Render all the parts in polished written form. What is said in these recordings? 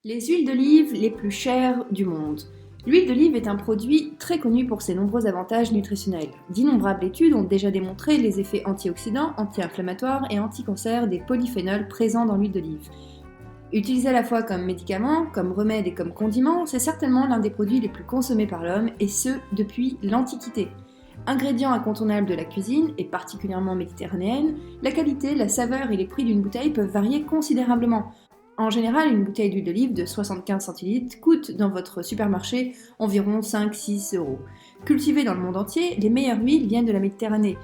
Les huiles d'olive les plus chères du monde. L'huile d'olive est un produit très connu pour ses nombreux avantages nutritionnels. D'innombrables études ont déjà démontré les effets antioxydants, anti-inflammatoires et anti-cancer des polyphénols présents dans l'huile d'olive. Utilisé à la fois comme médicament, comme remède et comme condiment, c'est certainement l'un des produits les plus consommés par l'homme, et ce, depuis l'Antiquité. Ingrédient incontournable de la cuisine, et particulièrement méditerranéenne, la qualité, la saveur et les prix d'une bouteille peuvent varier considérablement. En général, une bouteille d'huile d'olive de 75 centilitres coûte dans votre supermarché environ 5-6 euros. Cultivées dans le monde entier, les meilleures huiles viennent de la Méditerranée.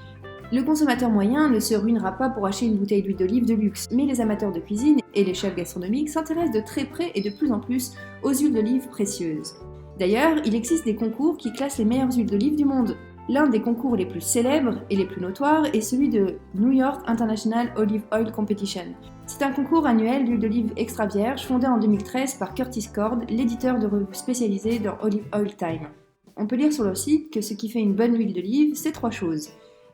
Le consommateur moyen ne se ruinera pas pour acheter une bouteille d'huile d'olive de luxe, mais les amateurs de cuisine et les chefs gastronomiques s'intéressent de très près et de plus en plus aux huiles d'olive précieuses. D'ailleurs, il existe des concours qui classent les meilleures huiles d'olive du monde. L'un des concours les plus célèbres et les plus notoires est celui de New York International Olive Oil Competition. C'est un concours annuel d'huile d'olive extra vierge fondé en 2013 par Curtis Cord, l'éditeur de revues spécialisées dans Olive Oil Time. On peut lire sur leur site que ce qui fait une bonne huile d'olive, c'est 3 choses.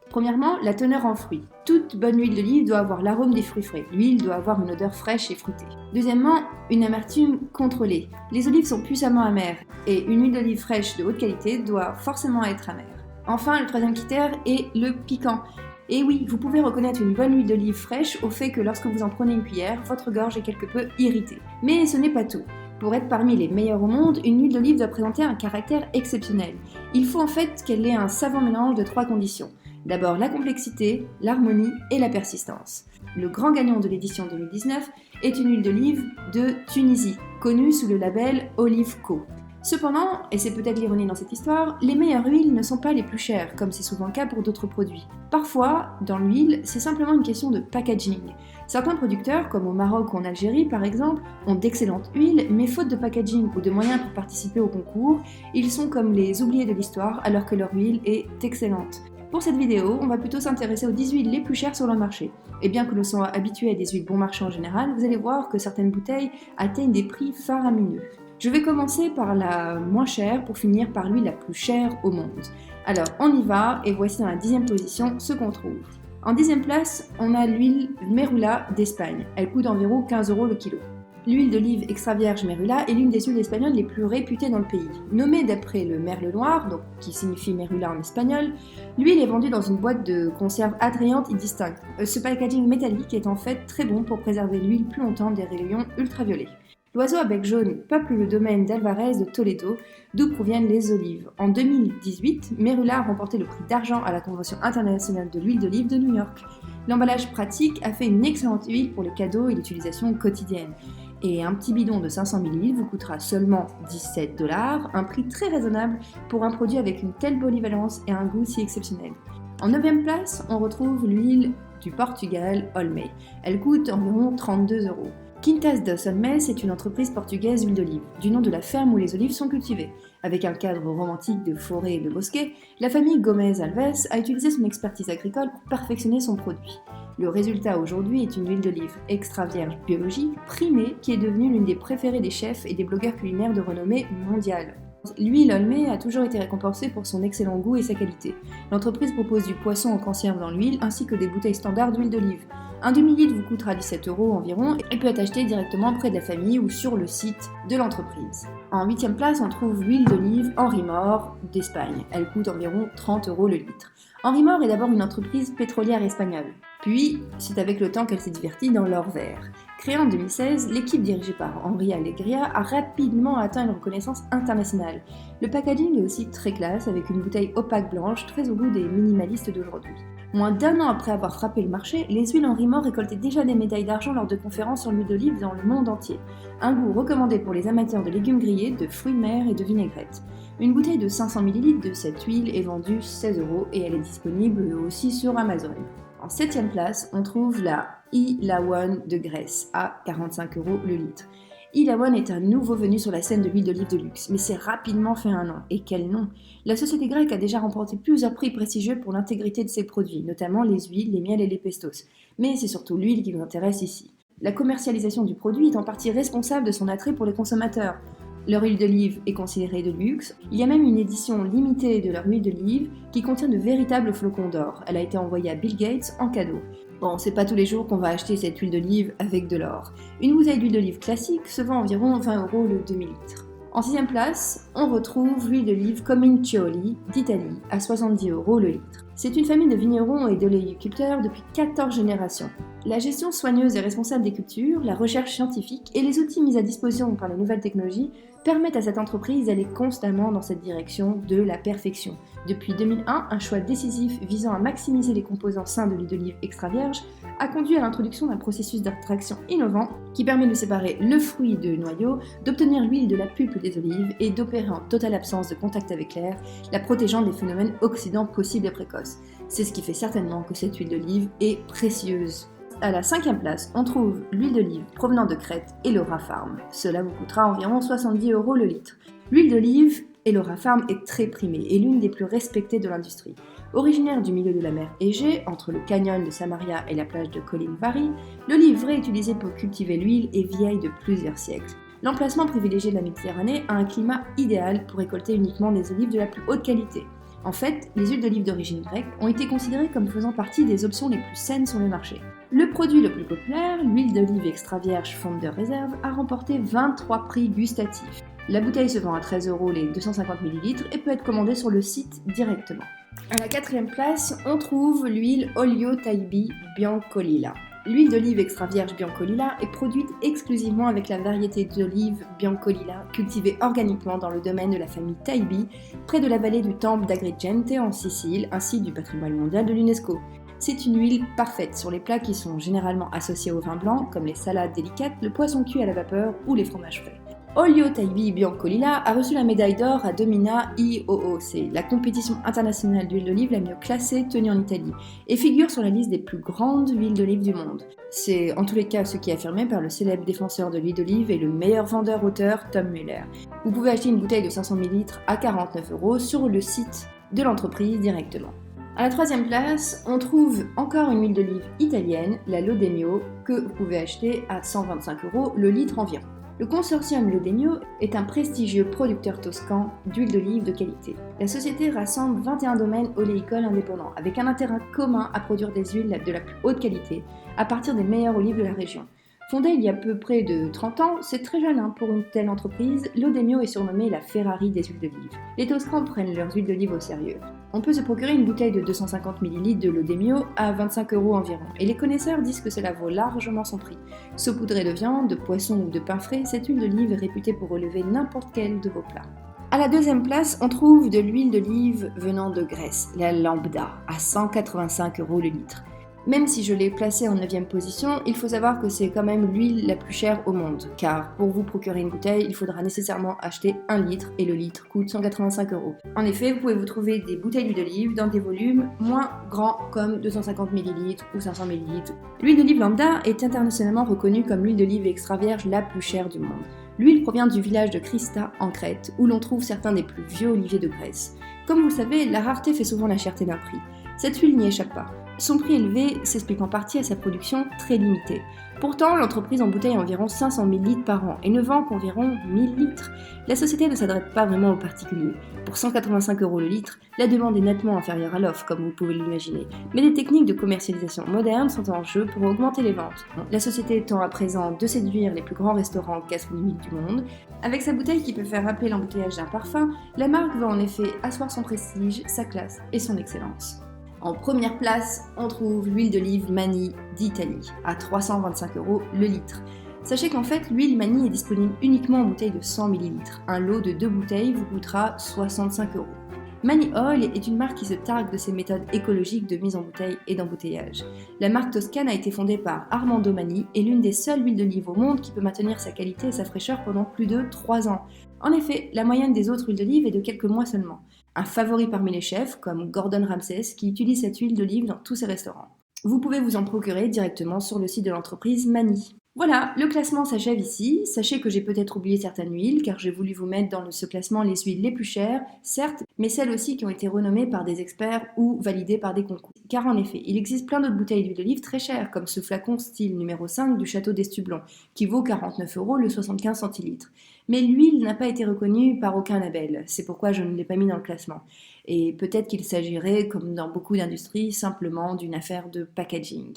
Premièrement, la teneur en fruits. Toute bonne huile d'olive doit avoir l'arôme des fruits frais. L'huile doit avoir une odeur fraîche et fruitée. Deuxièmement, une amertume contrôlée. Les olives sont puissamment amères et une huile d'olive fraîche de haute qualité doit forcément être amère. Enfin, le troisième critère est le piquant. Et oui, vous pouvez reconnaître une bonne huile d'olive fraîche au fait que lorsque vous en prenez une cuillère, votre gorge est quelque peu irritée. Mais ce n'est pas tout. Pour être parmi les meilleures au monde, une huile d'olive doit présenter un caractère exceptionnel. Il faut en fait qu'elle ait un savant mélange de 3 conditions. D'abord la complexité, l'harmonie et la persistance. Le grand gagnant de l'édition 2019 est une huile d'olive de Tunisie, connue sous le label Olive Co. Cependant, et c'est peut-être l'ironie dans cette histoire, les meilleures huiles ne sont pas les plus chères, comme c'est souvent le cas pour d'autres produits. Parfois, dans l'huile, c'est simplement une question de packaging. Certains producteurs, comme au Maroc ou en Algérie par exemple, ont d'excellentes huiles, mais faute de packaging ou de moyens pour participer au concours, ils sont comme les oubliés de l'histoire alors que leur huile est excellente. Pour cette vidéo, on va plutôt s'intéresser aux 10 huiles les plus chères sur le marché. Et bien que l'on soit habitué à des huiles bon marché en général, vous allez voir que certaines bouteilles atteignent des prix faramineux. Je vais commencer par la moins chère pour finir par l'huile la plus chère au monde. Alors on y va et voici dans la 10e position ce qu'on trouve. En 10e place, on a l'huile Merula d'Espagne. Elle coûte environ 15 € le kilo. L'huile d'olive extra vierge Merula est l'une des huiles espagnoles les plus réputées dans le pays. Nommée d'après le merle noir, donc qui signifie Merula en espagnol, l'huile est vendue dans une boîte de conserve attrayante et distincte. Ce packaging métallique est en fait très bon pour préserver l'huile plus longtemps des rayons ultraviolets. L'oiseau à bec jaune peuple le domaine d'Alvarez de Toledo, d'où proviennent les olives. En 2018, Merula a remporté le prix d'argent à la Convention internationale de l'huile d'olive de New York. L'emballage pratique a fait une excellente huile pour les cadeaux et l'utilisation quotidienne. Et un petit bidon de 500 ml vous coûtera seulement 17 $, un prix très raisonnable pour un produit avec une telle polyvalence et un goût si exceptionnel. En 9e place, on retrouve l'huile du Portugal Olmei. Elle coûte environ 32 €. Quintas dos Olmei est une entreprise portugaise d'huile d'olive, du nom de la ferme où les olives sont cultivées. Avec un cadre romantique de forêt et de bosquets, la famille Gomez Alves a utilisé son expertise agricole pour perfectionner son produit. Le résultat aujourd'hui est une huile d'olive extra vierge biologique, primée, qui est devenue l'une des préférées des chefs et des blogueurs culinaires de renommée mondiale. L'huile Olmei a toujours été récompensée pour son excellent goût et sa qualité. L'entreprise propose du poisson en conserve dans l'huile ainsi que des bouteilles standards d'huile d'olive. Un demi-litre vous coûtera 17 € environ et peut être acheté directement près de la famille ou sur le site de l'entreprise. En 8e place, on trouve l'huile d'olive Henri Mor d'Espagne. Elle coûte environ 30 € le litre. Henri Mor est d'abord une entreprise pétrolière espagnole. Puis, c'est avec le temps qu'elle s'est divertie dans l'or vert. Créée en 2016, l'équipe dirigée par Henri Alegria a rapidement atteint une reconnaissance internationale. Le packaging est aussi très classe, avec une bouteille opaque blanche, très au goût des minimalistes d'aujourd'hui. Moins d'1 an après avoir frappé le marché, les huiles Henri Mor récoltaient déjà des médailles d'argent lors de conférences sur l'huile d'olive dans le monde entier. Un goût recommandé pour les amateurs de légumes grillés, de fruits de mer et de vinaigrette. Une bouteille de 500 ml de cette huile est vendue 16 € et elle est disponible aussi sur Amazon. En 7e place, on trouve la Ilawan de Grèce, à 45 € le litre. Ilawan est un nouveau venu sur la scène de l'huile d'olive de luxe, mais s'est rapidement fait un nom. Et quel nom! La société grecque a déjà remporté plusieurs prix prestigieux pour l'intégrité de ses produits, notamment les huiles, les miels et les pestos. Mais c'est surtout l'huile qui nous intéresse ici. La commercialisation du produit est en partie responsable de son attrait pour les consommateurs. Leur huile d'olive est considérée de luxe. Il y a même une édition limitée de leur huile d'olive qui contient de véritables flocons d'or. Elle a été envoyée à Bill Gates en cadeau. Bon, c'est pas tous les jours qu'on va acheter cette huile d'olive avec de l'or. Une bouteille d'huile d'olive classique se vend environ 20 € le demi-litre. En sixième place, on retrouve l'huile d'olive Comincioli d'Italie à 70 € le litre. C'est une famille de vignerons et d'oléiculteurs depuis 14 générations. La gestion soigneuse et responsable des cultures, la recherche scientifique et les outils mis à disposition par les nouvelles technologies permettent à cette entreprise d'aller constamment dans cette direction de la perfection. Depuis 2001, un choix décisif visant à maximiser les composants sains de l'huile d'olive extra vierge a conduit à l'introduction d'un processus d'extraction innovant qui permet de séparer le fruit de noyau, d'obtenir l'huile de la pulpe des olives et d'opérer en totale absence de contact avec l'air, la protégeant des phénomènes oxydants possibles et précoces. C'est ce qui fait certainement que cette huile d'olive est précieuse. À la cinquième place, on trouve l'huile d'olive provenant de Crète et Laura Farm. Cela vous coûtera environ 70 € le litre. L'huile d'olive et Laura Farm est très primée et l'une des plus respectées de l'industrie. Originaire du milieu de la mer Égée, entre le canyon de Samaria et la plage de Colin-Vary, l'olive vraie utilisée pour cultiver l'huile est vieille de plusieurs siècles. L'emplacement privilégié de la Méditerranée a un climat idéal pour récolter uniquement des olives de la plus haute qualité. En fait, les huiles d'olive d'origine grecque ont été considérées comme faisant partie des options les plus saines sur le marché. Le produit le plus populaire, l'huile d'olive extra vierge Founder Reserve, a remporté 23 prix gustatifs. La bouteille se vend à 13 € les 250 ml et peut être commandée sur le site directement. À la quatrième place, on trouve l'huile Olio Taibi Biancolilla. L'huile d'olive extra vierge Biancolilla est produite exclusivement avec la variété d'olive Biancolilla cultivée organiquement dans le domaine de la famille Taibi, près de la vallée du temple d'Agrigente en Sicile, un site du patrimoine mondial de l'UNESCO. C'est une huile parfaite sur les plats qui sont généralement associés au vin blanc, comme les salades délicates, le poisson cuit à la vapeur ou les fromages frais. Olio Taibi Biancolilla a reçu la médaille d'or à Domina IOOC, la compétition internationale d'huile d'olive la mieux classée tenue en Italie, et figure sur la liste des plus grandes huiles d'olive du monde. C'est en tous les cas ce qui est affirmé par le célèbre défenseur de l'huile d'olive et le meilleur vendeur-auteur Tom Muller. Vous pouvez acheter une bouteille de 500 ml à 49 € sur le site de l'entreprise directement. À la troisième place, on trouve encore une huile d'olive italienne, la Lodemio, que vous pouvez acheter à 125 € le litre environ. Le consortium Lodemio est un prestigieux producteur toscan d'huile d'olive de qualité. La société rassemble 21 domaines oléicoles indépendants, avec un intérêt commun à produire des huiles de la plus haute qualité, à partir des meilleures olives de la région. Fondée il y a peu près de 30 ans, c'est très jeune pour une telle entreprise, Lodemio est surnommée la Ferrari des huiles d'olive. Les Toscans prennent leurs huiles d'olive au sérieux. On peut se procurer une bouteille de 250 ml de Lodemio à 25 € environ, et les connaisseurs disent que cela vaut largement son prix. Saupoudrée de viande, de poisson ou de pain frais, cette huile d'olive est réputée pour relever n'importe quel de vos plats. À la deuxième place, on trouve de l'huile d'olive venant de Grèce, la Lambda, à 185 € le litre. Même si je l'ai placée en 9e position, il faut savoir que c'est quand même l'huile la plus chère au monde, car pour vous procurer une bouteille, il faudra nécessairement acheter 1 litre et le litre coûte 185 €. En effet, vous pouvez vous trouver des bouteilles d'huile d'olive dans des volumes moins grands comme 250 ml ou 500 ml. L'huile d'olive lambda est internationalement reconnue comme l'huile d'olive extra vierge la plus chère du monde. L'huile provient du village de Christa en Crète, où l'on trouve certains des plus vieux oliviers de Grèce. Comme vous le savez, la rareté fait souvent la cherté d'un prix. Cette huile n'y échappe pas. Son prix élevé s'explique en partie à sa production très limitée. Pourtant, l'entreprise embouteille environ 500 000 litres par an et ne vend qu'environ 1000 litres. La société ne s'adresse pas vraiment aux particuliers. Pour 185 € le litre, la demande est nettement inférieure à l'offre, comme vous pouvez l'imaginer. Mais des techniques de commercialisation modernes sont en jeu pour augmenter les ventes. La société tend à présent de séduire les plus grands restaurants gastronomiques du monde. Avec sa bouteille qui peut faire rappeler l'embouteillage d'un parfum, la marque va en effet asseoir son prestige, sa classe et son excellence. En première place, on trouve l'huile d'olive Mani d'Italie, à 325 € le litre. Sachez qu'en fait, l'huile Mani est disponible uniquement en bouteille de 100 ml. Un lot de 2 bouteilles vous coûtera 65 €. Mani Oil est une marque qui se targue de ses méthodes écologiques de mise en bouteille et d'embouteillage. La marque toscane a été fondée par Armando Mani et l'une des seules huiles d'olive au monde qui peut maintenir sa qualité et sa fraîcheur pendant plus de 3 ans. En effet, la moyenne des autres huiles d'olive est de quelques mois seulement. Un favori parmi les chefs, comme Gordon Ramsay, qui utilise cette huile d'olive dans tous ses restaurants. Vous pouvez vous en procurer directement sur le site de l'entreprise Mani. Voilà, le classement s'achève ici. Sachez que j'ai peut-être oublié certaines huiles, car j'ai voulu vous mettre dans ce classement les huiles les plus chères, certes, mais celles aussi qui ont été renommées par des experts ou validées par des concours. Car en effet, il existe plein d'autres bouteilles d'huile d'olive très chères, comme ce flacon style numéro 5 du château d'Estublon, qui vaut 49 € le 75 centilitres. Mais l'huile n'a pas été reconnue par aucun label, c'est pourquoi je ne l'ai pas mis dans le classement. Et peut-être qu'il s'agirait, comme dans beaucoup d'industries, simplement d'une affaire de packaging.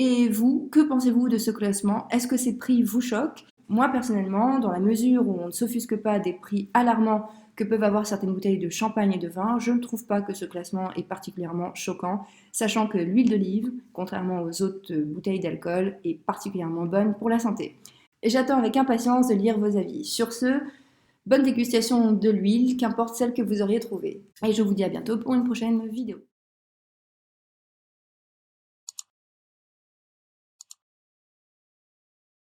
Et vous, que pensez-vous de ce classement? Est-ce que ces prix vous choquent? Moi personnellement, dans la mesure où on ne s'offusque pas des prix alarmants que peuvent avoir certaines bouteilles de champagne et de vin, je ne trouve pas que ce classement est particulièrement choquant, sachant que l'huile d'olive, contrairement aux autres bouteilles d'alcool, est particulièrement bonne pour la santé. Et j'attends avec impatience de lire vos avis. Sur ce, bonne dégustation de l'huile, qu'importe celle que vous auriez trouvée. Et je vous dis à bientôt pour une prochaine vidéo.